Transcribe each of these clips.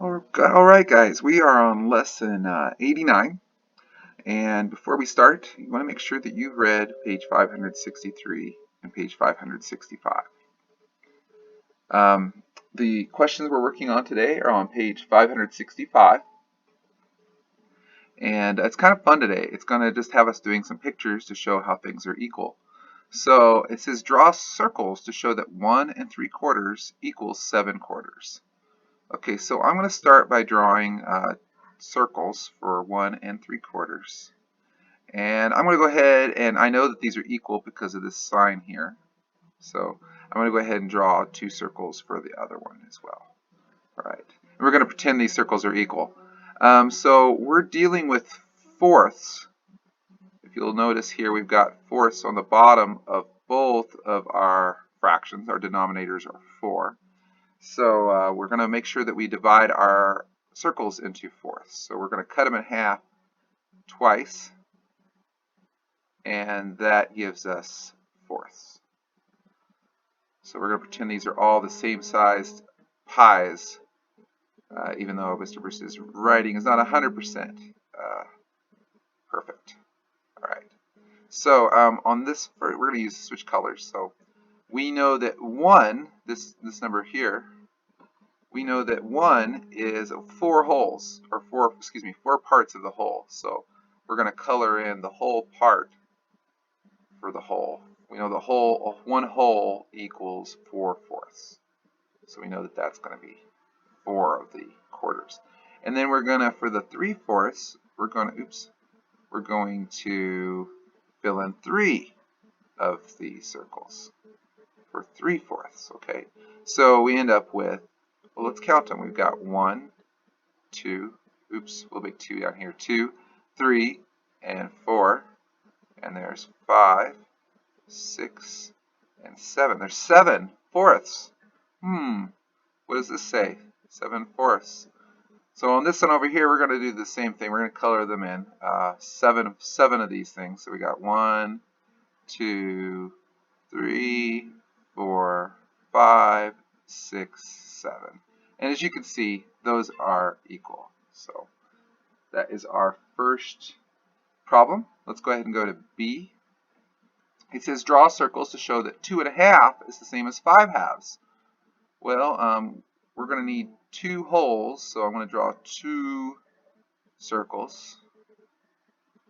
All right, guys, we are on lesson 89. And before we start, you want to make sure that you've read page 563 and page 565. The questions we're working on today are on page 565. And it's kind of fun today. It's going to just have us doing some pictures to show how things are equal. So it says draw circles to show that 1 3/4 equals 7/4. Okay, so I'm going to start by drawing circles for 1 3/4. And I'm going to go ahead, and I know that these are equal because of this sign here. So I'm going to go ahead and draw 2 circles for the other one as well. All right. And we're going to pretend these circles are equal. So we're dealing with fourths. If you'll notice here, we've got fourths on the bottom of both of our fractions. Our denominators are 4. So we're going to make sure that we divide our circles into fourths. So we're going to cut them in half twice, and that gives us fourths. So we're going to pretend these are all the same sized pies, even though Mr. Bruce's writing is not 100% perfect. All right. So on this, we're going to use switch colors. So we know that 1, this number here, we know that 1 is 4 holes, or 4 parts of the whole. So we're going to color in the whole part for the whole. We know the whole of 1 whole equals 4/4. So we know that that's going to be 4 of the quarters. And then we're going to, for the 3/4, we're going to fill in 3 of the circles for 3/4. Okay. So we end up with, well, let's count them. We've got 1, 2, we'll make 2 down here, 2, 3, and 4, and there's 5, 6, and 7. There's 7/4. What does this say? 7/4. So on this one over here, we're going to do the same thing. We're going to color them in. 7 of these things. So we got 1, 2, 3, 4, 5, 6, 7. And as you can see, those are equal. So that is our first problem. Let's go ahead and go to B. It says draw circles to show that 2 1/2 is the same as 5/2. Well, we're going to need 2 holes, so I'm going to draw 2 circles.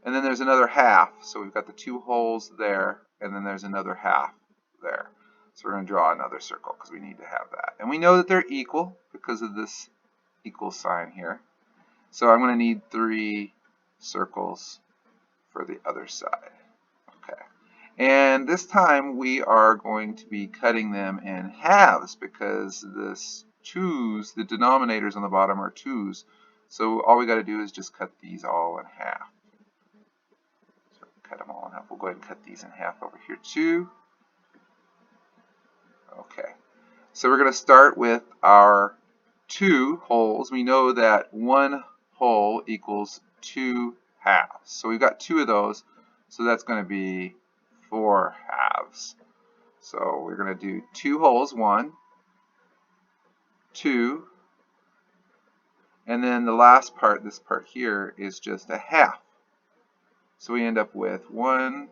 And then there's another half, so we've got the 2 holes there, and then there's another half there. So we're going to draw another circle because we need to have that. And we know that they're equal because of this equal sign here. So I'm going to need 3 circles for the other side. Okay. And this time we are going to be cutting them in halves because the denominators on the bottom are 2's. So all we got to do is just cut these all in half. So cut them all in half. We'll go ahead and cut these in half over here too. Okay, so we're going to start with our 2 holes. We know that 1 hole equals 2 halves. So we've got 2 of those, so that's going to be 4 halves. So we're going to do 2 holes, 1, 2, and then the last part, this part here, is just a half. So we end up with 1,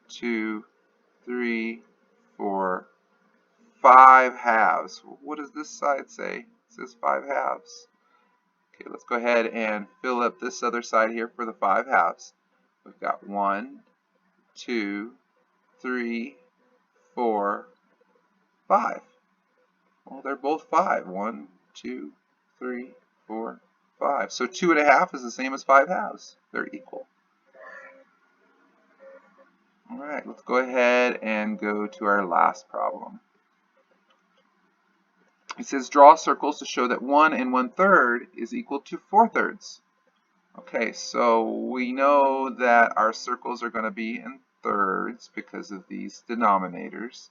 2, 3, 4, 5 halves. What does this side say? It says 5 halves. Okay, let's go ahead and fill up this other side here for the 5 halves. We've got 1, 2, 3, 4, 5. Well, they're both 5. 1, 2, 3, 4, 5. So 2 1/2 is the same as 5 halves. They're equal. All right, let's go ahead and go to our last problem. It says draw circles to show that 1 1/3 is equal to 4/3. Okay, so we know that our circles are going to be in thirds because of these denominators.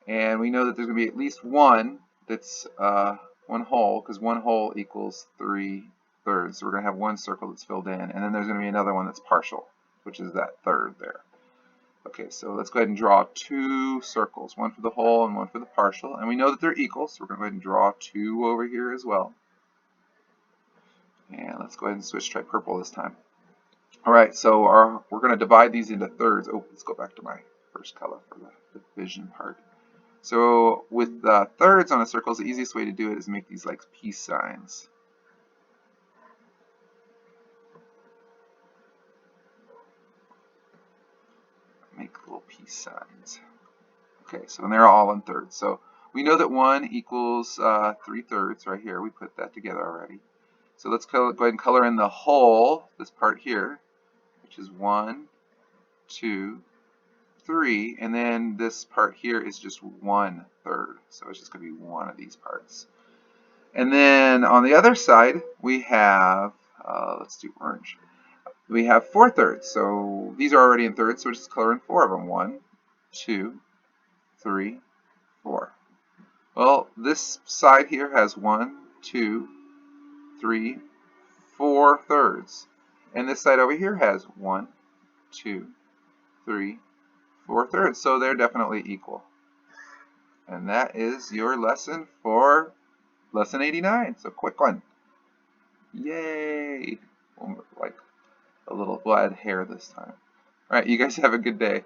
And we know that there's going to be at least one that's 1 whole, because 1 whole equals 3/3. So we're going to have 1 circle that's filled in, and then there's going to be another one that's partial, which is that third there. Okay, so let's go ahead and draw 2 circles, 1 for the whole and 1 for the partial. And we know that they're equal, so we're going to go ahead and draw 2 over here as well. And let's go ahead and switch, try purple this time. All right, so we're going to divide these into thirds. Oh, let's go back to my first color for the division part. So with thirds on a circle, the easiest way to do it is make these like peace signs. Make little peace signs. Okay, so they're all in thirds. So we know that 1 equals 3/3 right here. We put that together already. So let's go ahead and color in the whole, this part here, which is 1, 2, 3, and then this part here is just 1/3. So it's just going to be one of these parts. And then on the other side, we have, let's do orange. We have 4/3. So these are already in thirds, so we're just coloring 4 of them. 1, 2, 3, 4. Well, this side here has 1, 2, 3, 4 thirds. And this side over here has 1, 2, 3, 4 thirds. So they're definitely equal. And that is your lesson for lesson 89. So quick one. Yay! Like we'll add hair this time. All right, you guys have a good day.